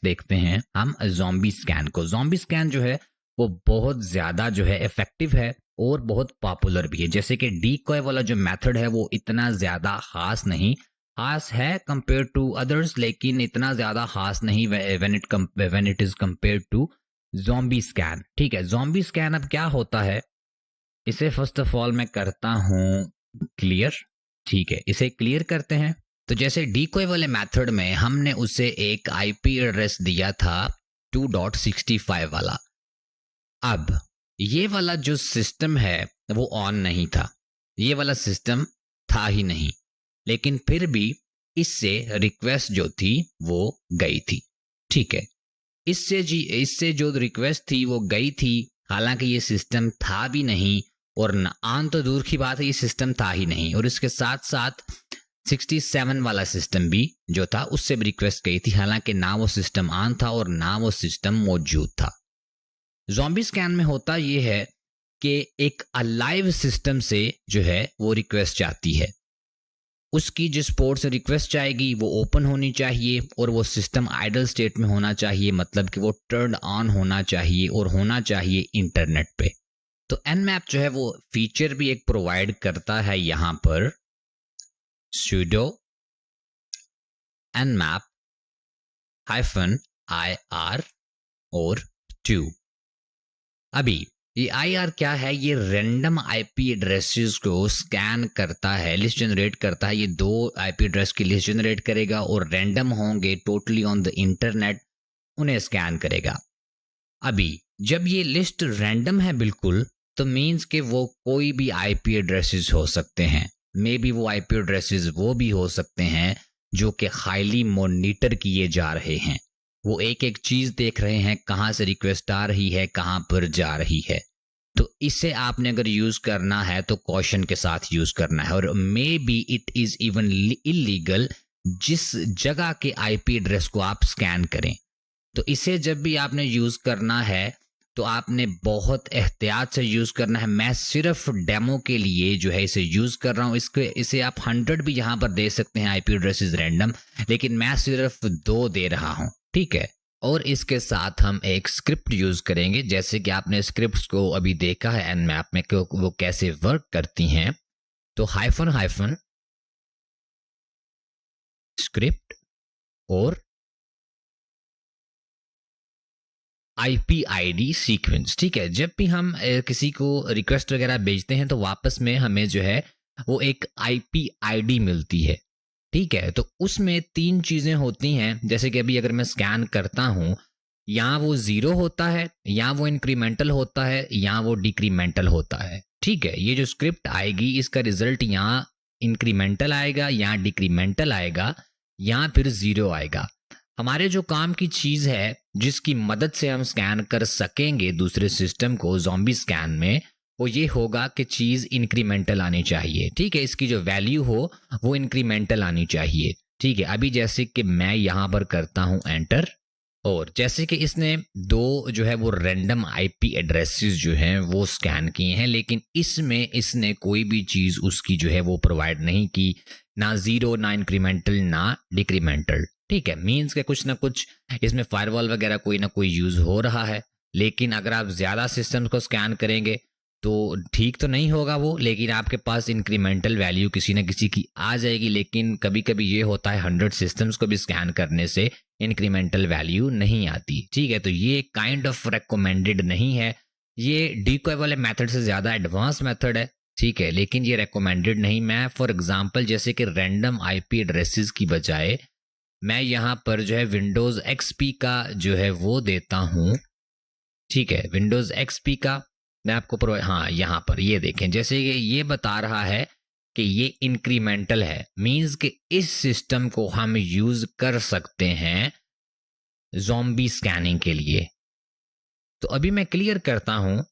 देखते हैं हम ज़ॉम्बी स्कैन को। ज़ॉम्बी स्कैन जो है वो बहुत ज़्यादा जो है इफ़ेक्टिव है और बहुत पॉपुलर भी है। जैसे कि डीकॉय वाला जो मेथड है वो इतना ज़्यादा ख़ास नहीं, ख़ास है कंपेयर टू अदर्स, लेकिन इतना ज़्यादा ख़ास नहीं when it is compare to zombie scan. ठीक है, ज़ॉम्बी स्कैन अब क्या होता है, इसे फर्स्ट ऑफ ऑल मैं करता हूँ क्लियर। ठीक है, इसे क्लियर करते हैं। तो जैसे डीकॉय वाले मेथड में हमने उसे एक आईपी एड्रेस दिया था 2.65 वाला। अब ये वाला जो सिस्टम है वो ऑन नहीं था, ये वाला सिस्टम था ही नहीं, लेकिन फिर भी इससे रिक्वेस्ट जो थी वो गई थी। ठीक है, इससे जो रिक्वेस्ट थी वो गई थी, हालांकि ये सिस्टम था भी नहीं, और न आन तो दूर की बात है, ये सिस्टम था ही नहीं। और इसके साथ साथ 67 वाला सिस्टम भी जो था उससे भी रिक्वेस्ट गई थी, हालांकि ना वो सिस्टम ऑन था और ना वो सिस्टम मौजूद था। ज़ॉम्बी स्कैन में होता ये है कि एक अलाइव सिस्टम से जो है वो रिक्वेस्ट जाती है, उसकी जिस पोर्ट से रिक्वेस्ट आएगी वो ओपन होनी चाहिए और वो सिस्टम आइडल स्टेट में होना चाहिए, मतलब कि वो टर्न ऑन होना चाहिए और होना चाहिए इंटरनेट पे। तो nmap जो है वो फीचर भी एक प्रोवाइड करता है यहाँ पर, sudo nmap -ir और 2। अभी ये IR क्या है, ये रैंडम आईपी एड्रेसेस को स्कैन करता है, लिस्ट जनरेट करता है। ये 2 आईपी एड्रेस की लिस्ट जनरेट करेगा और रैंडम होंगे टोटली ऑन द इंटरनेट, उन्हें स्कैन करेगा। अभी जब ये लिस्ट रैंडम है बिल्कुल, तो मीन्स कि वो कोई भी आईपी एड्रेसेस हो सकते हैं, मे बी वो आईपी एड्रेसेस वो भी हो सकते हैं जो कि हाईली मॉनिटर किए जा रहे हैं। वो एक एक चीज़ देख रहे हैं, कहाँ से रिक्वेस्ट आ रही है, कहाँ पर जा रही है। तो इसे आपने अगर यूज़ करना है तो कॉशन के साथ यूज़ करना है। और may be it is even illegal जिस जगह के आईपी एड्रेस को आप स्कैन करें। तो इसे जब भी आपने यूज़ करना है तो आपने बहुत एहतियात से यूज़ करना है। मैं सिर्फ डेमो के लिए जो है इसे यूज़ कर रहा हूँ। इसे आप 100 भी यहाँ पर दे सकते हैं आईपी एड्रेसेस रैंडम, लेकिन मैं सिर्फ 2 दे रहा हूँ। ठीक है, और इसके साथ हम एक स्क्रिप्ट यूज़ करेंगे, जैसे कि आपने स्क्रिप्ट्स को अभी देखा है nmap में कि वो कैसे वर्क करती हैं। तो हाइफन स्क्रिप्ट और IP ID सीक्वेंस। ठीक है, जब भी हम किसी को रिक्वेस्ट वगैरह भेजते हैं तो वापस में हमें जो है वो एक IP ID मिलती है। ठीक है, तो उसमें 3 चीज़ें होती हैं, जैसे कि अभी अगर मैं स्कैन करता हूँ, या वो 0 होता है, या वो इंक्रीमेंटल होता है, या वो डिक्रीमेंटल होता है। ठीक है, ये जो स्क्रिप्ट आएगी इसका रिजल्ट यहाँ इंक्रीमेंटल आएगा, या डिक्रीमेंटल आएगा, या फिर 0 आएगा। हमारे जो काम की चीज़ है जिसकी मदद से हम स्कैन कर सकेंगे दूसरे सिस्टम को ज़ॉम्बी स्कैन में, वो ये होगा कि चीज़ इंक्रीमेंटल आनी चाहिए। ठीक है, इसकी जो वैल्यू हो वो इंक्रीमेंटल आनी चाहिए। ठीक है, अभी जैसे कि मैं यहाँ पर करता हूँ एंटर, और जैसे कि इसने 2 जो है वो रैंडम आईपी एड्रेसेस जो हैं वो स्कैन किए हैं, लेकिन इसमें इसने कोई भी चीज़ उसकी जो है वो प्रोवाइड नहीं की, ना 0, ना इंक्रीमेंटल, ना डिक्रीमेंटल। ठीक है, मीन्स के कुछ ना कुछ इसमें फायरवॉल वगैरह कोई ना कोई यूज़ हो रहा है। लेकिन अगर आप ज़्यादा सिस्टम्स को स्कैन करेंगे तो ठीक तो नहीं होगा वो, लेकिन आपके पास इंक्रीमेंटल वैल्यू किसी न किसी की आ जाएगी। लेकिन कभी कभी ये होता है 100 सिस्टम्स को भी स्कैन करने से इंक्रीमेंटल वैल्यू नहीं आती। ठीक है, तो ये काइंड ऑफ रेकमेंडेड नहीं है, ये डीकॉय वाले मेथड से ज़्यादा एडवांस मेथड है। ठीक है, लेकिन ये रेकमेंडेड नहीं। मैं फॉर एग्जांपल जैसे कि रैंडम आईपी एड्रेसेस की बजाय मैं यहाँ पर जो है विंडोज़ XP का जो है वो देता हूँ। ठीक है, विंडोज़ XP का मैं आपको हाँ, यहाँ पर ये देखें, जैसे कि ये बता रहा है कि ये इंक्रीमेंटल है, मींस कि इस सिस्टम को हम यूज़ कर सकते हैं ज़ॉम्बी स्कैनिंग के लिए। तो अभी मैं क्लियर करता हूँ।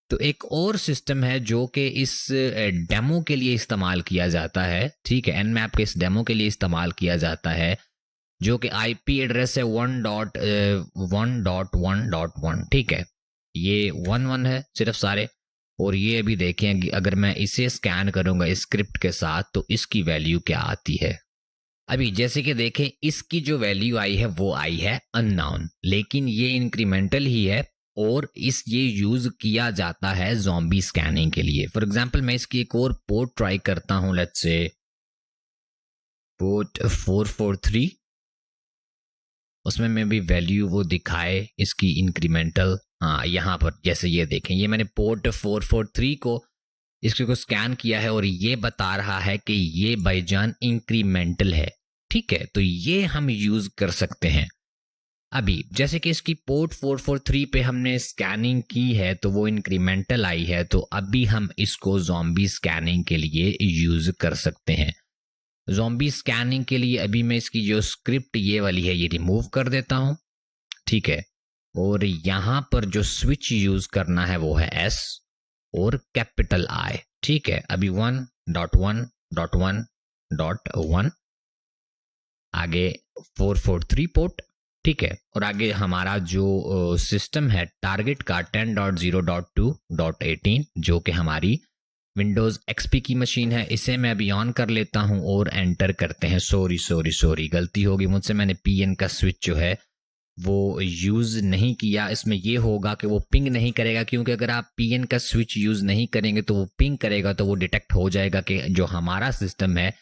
तो एक और सिस्टम है जो कि इस डेमो के लिए इस्तेमाल किया जाता है। ठीक है, nmap के इस डेमो के लिए इस्तेमाल किया जाता है, जो कि आईपी एड्रेस है 1.1.1.1। ठीक है, ये 1 है सिर्फ सारे। और ये अभी देखें कि अगर मैं इसे स्कैन करूंगा इस स्क्रिप्ट के साथ तो इसकी वैल्यू क्या आती है। अभी जैसे कि देखें, इसकी जो वैल्यू आई है वो आई है अननोन, लेकिन ये इंक्रीमेंटल ही है और ये यूज किया जाता है ज़ॉम्बी स्कैनिंग के लिए। फॉर एग्जांपल मैं इसकी एक और पोर्ट ट्राई करता हूं, लेट्स से पोर्ट 443। उसमें मैं भी वैल्यू वो दिखाए इसकी इंक्रीमेंटल। हाँ, यहाँ पर जैसे ये देखें, ये मैंने पोर्ट 443 को इसको स्कैन किया है और ये बता रहा है कि ये भाईजान इंक्रीमेंटल है। ठीक है, तो ये हम यूज कर सकते हैं। अभी जैसे कि इसकी पोर्ट 443 पे हमने स्कैनिंग की है तो वो इंक्रीमेंटल आई है, तो अभी हम इसको ज़ॉम्बी स्कैनिंग के लिए यूज कर सकते हैं। ज़ॉम्बी स्कैनिंग के लिए अभी मैं इसकी जो स्क्रिप्ट ये वाली है ये रिमूव कर देता हूं। ठीक है, और यहां पर जो स्विच यूज करना है वो है एस और कैपिटल आई। ठीक है, अभी 1.1.1.1 आगे 443 पोर्ट। ठीक है, और आगे हमारा जो सिस्टम है टारगेट का 10.0.2.18 जो कि हमारी विंडोज एक्सपी की मशीन है, इसे मैं अभी ऑन कर लेता हूं और एंटर करते हैं। सॉरी गलती होगी मुझसे, मैंने पीएन का स्विच जो है वो यूज नहीं किया। इसमें ये होगा कि वो पिंग नहीं करेगा, क्योंकि अगर आप पीएन का स्विच यूज नहीं करेंगे तो वो पिंग करेगा, तो वो डिटेक्ट हो जाएगा कि जो हमारा सिस्टम है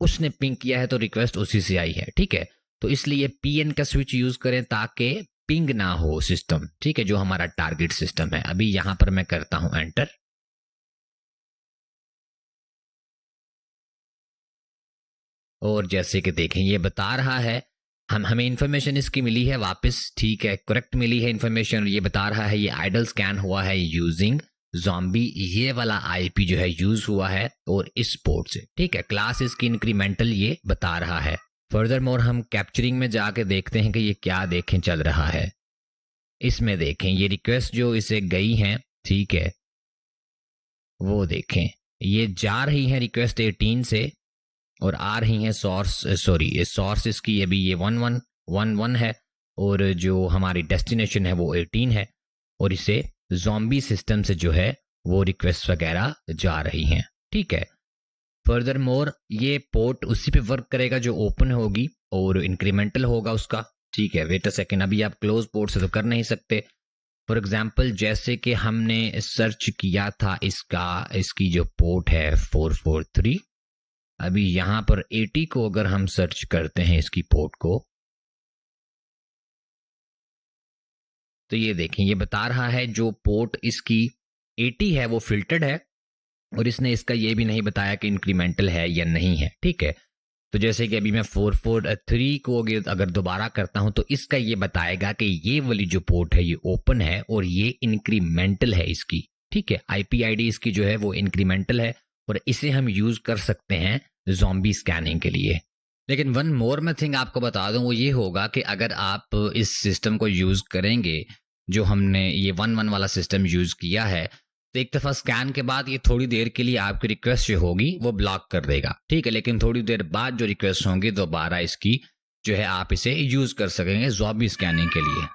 उसने पिंग किया है, तो रिक्वेस्ट उसी से आई है। ठीक है, तो इसलिए पीएन का स्विच यूज करें ताकि पिंग ना हो सिस्टम। ठीक है, जो हमारा टारगेट सिस्टम है। अभी यहां पर मैं करता हूं एंटर, और जैसे कि देखें ये बता रहा है हमें इन्फॉर्मेशन इसकी मिली है वापस। ठीक है, करेक्ट मिली है इन्फॉर्मेशन। ये बता रहा है ये आइडल स्कैन हुआ है यूजिंग ज़ॉम्बी, ये वाला आईपी जो है यूज हुआ है और इस पोर्ट से। ठीक है, क्लास इसकी इंक्रीमेंटल ये बता रहा है। फर्दर मोर हम कैप्चरिंग में जाके देखते हैं कि ये क्या देखें चल रहा है। इसमें देखें ये रिक्वेस्ट जो इसे गई हैं, ठीक है, वो देखें ये जा रही है रिक्वेस्ट 18 से और आ रही हैं सोर्स इसकी अभी ये 1111 है और जो हमारी डेस्टिनेशन है वो 18 है, और इसे ज़ॉम्बी सिस्टम से जो है वो रिक्वेस्ट वगैरह जा रही हैं। ठीक है, फर्दर मोर ये पोर्ट उसी पे वर्क करेगा जो ओपन होगी और इंक्रीमेंटल होगा उसका। ठीक है, वेट अ सेकेंड, अभी आप क्लोज पोर्ट से तो कर नहीं सकते। फॉर एग्जाम्पल जैसे कि हमने सर्च किया था इसकी जो पोर्ट है 443, अभी यहां पर 80 को अगर हम सर्च करते हैं इसकी पोर्ट को, तो ये देखें ये बता रहा है जो पोर्ट इसकी 80 है वो फिल्टर्ड है, और इसने इसका ये भी नहीं बताया कि इंक्रीमेंटल है या नहीं है। ठीक है, तो जैसे कि अभी मैं 443 को अगर दोबारा करता हूं तो इसका ये बताएगा कि ये वाली जो पोर्ट है ये ओपन है और ये इंक्रीमेंटल है इसकी। ठीक है, आईपी आईडी इसकी जो है वो इंक्रीमेंटल है और इसे हम यूज कर सकते हैं ज़ॉम्बी स्कैनिंग के लिए। लेकिन वन मोर मैं थिंग आपको बता दूं, वो ये होगा कि अगर आप इस सिस्टम को यूज करेंगे, जो हमने ये 1-1 वाला सिस्टम यूज किया है, तो एक दफा स्कैन के बाद ये थोड़ी देर के लिए आपकी रिक्वेस्ट जो होगी वो ब्लॉक कर देगा। ठीक है, लेकिन थोड़ी देर बाद जो रिक्वेस्ट होंगी दोबारा इसकी जो है आप इसे यूज कर सकेंगे ज़ॉम्बी स्कैनिंग के लिए।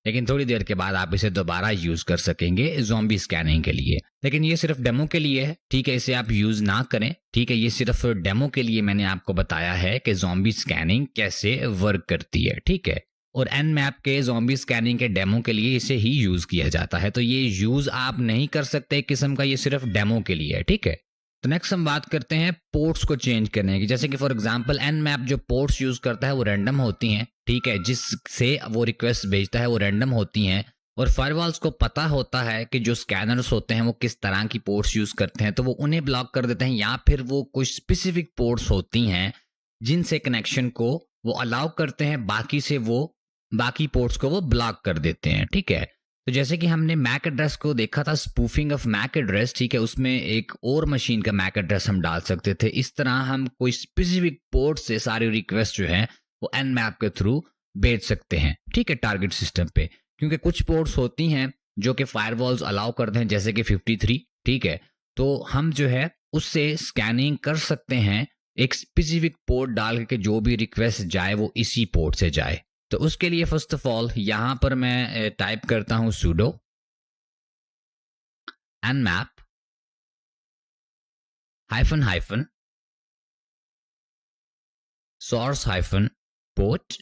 लेकिन थोड़ी देर के बाद आप इसे दोबारा यूज कर सकेंगे ज़ॉम्बी स्कैनिंग के लिए। लेकिन ये सिर्फ डेमो के लिए है। ठीक है, इसे आप यूज ना करें। ठीक है, ये सिर्फ डेमो के लिए मैंने आपको बताया है कि ज़ॉम्बी स्कैनिंग कैसे वर्क करती है। ठीक है, और एन मैप के ज़ॉम्बी स्कैनिंग के डेमो के लिए इसे ही यूज किया जाता है, तो ये यूज आप नहीं कर सकते एक किस्म का, ये सिर्फ डेमो के लिए है। ठीक है, तो नेक्स्ट हम बात करते हैं पोर्ट्स को चेंज करने की। जैसे कि फॉर एग्जांपल एन मैप जो पोर्ट्स यूज करता है वो रैंडम होती हैं। ठीक है, जिससे वो रिक्वेस्ट भेजता है वो रैंडम होती हैं, और फायरवॉल्स को पता होता है कि जो स्कैनर्स होते हैं वो किस तरह की पोर्ट्स यूज करते हैं, तो वो उन्हें ब्लॉक कर देते हैं, या फिर वो कुछ स्पेसिफिक पोर्ट्स होती हैं जिनसे कनेक्शन को वो अलाउ करते हैं, बाकी पोर्ट्स को वो ब्लॉक कर देते हैं। ठीक है, तो जैसे कि हमने मैक एड्रेस को देखा था, स्पूफिंग ऑफ मैक एड्रेस। ठीक है, उसमें एक और मशीन का मैक एड्रेस हम डाल सकते थे। इस तरह हम कोई स्पेसिफिक पोर्ट से सारी रिक्वेस्ट जो है वो एन मैप के थ्रू भेज सकते हैं। ठीक है, टारगेट सिस्टम पे, क्योंकि कुछ पोर्ट्स होती हैं जो कि फायरवॉल्स अलाउ करते हैं, जैसे कि 53। ठीक है, तो हम जो है उससे स्कैनिंग कर सकते हैं एक स्पेसिफिक पोर्ट डाल के, जो भी रिक्वेस्ट जाए वो इसी पोर्ट से जाए। तो उसके लिए फर्स्ट ऑफ ऑल यहां पर मैं टाइप करता हूं sudo nmap --- source hyphen port,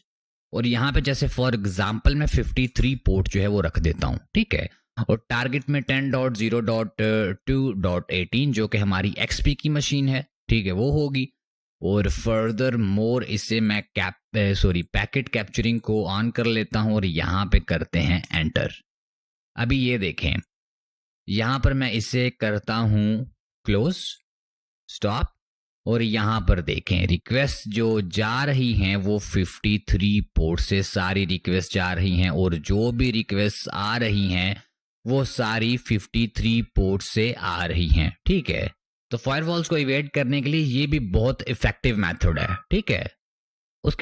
और यहाँ पे जैसे फॉर एग्जांपल मैं 53 पोर्ट जो है वो रख देता हूँ, ठीक है। और टारगेट में 10.0.2.18 जो कि हमारी XP की मशीन है, ठीक है, वो होगी। और फर्दर मोर इसे मैं पैकेट कैप्चरिंग को ऑन कर लेता हूँ और यहाँ पे करते हैं एंटर। अभी ये देखें, यहाँ पर मैं इसे करता हूँ क्लोज, स्टॉप, और यहाँ पर देखें रिक्वेस्ट जो जा रही हैं वो 53 पोर्ट से सारी रिक्वेस्ट जा रही हैं, और जो भी रिक्वेस्ट आ रही हैं वो सारी 53 पोर्ट से आ रही हैं, ठीक है। तो फायरवॉल्स को इवेट करने के लिए ये भी बहुत इफेक्टिव मेथड है, ठीक है। उसके बाद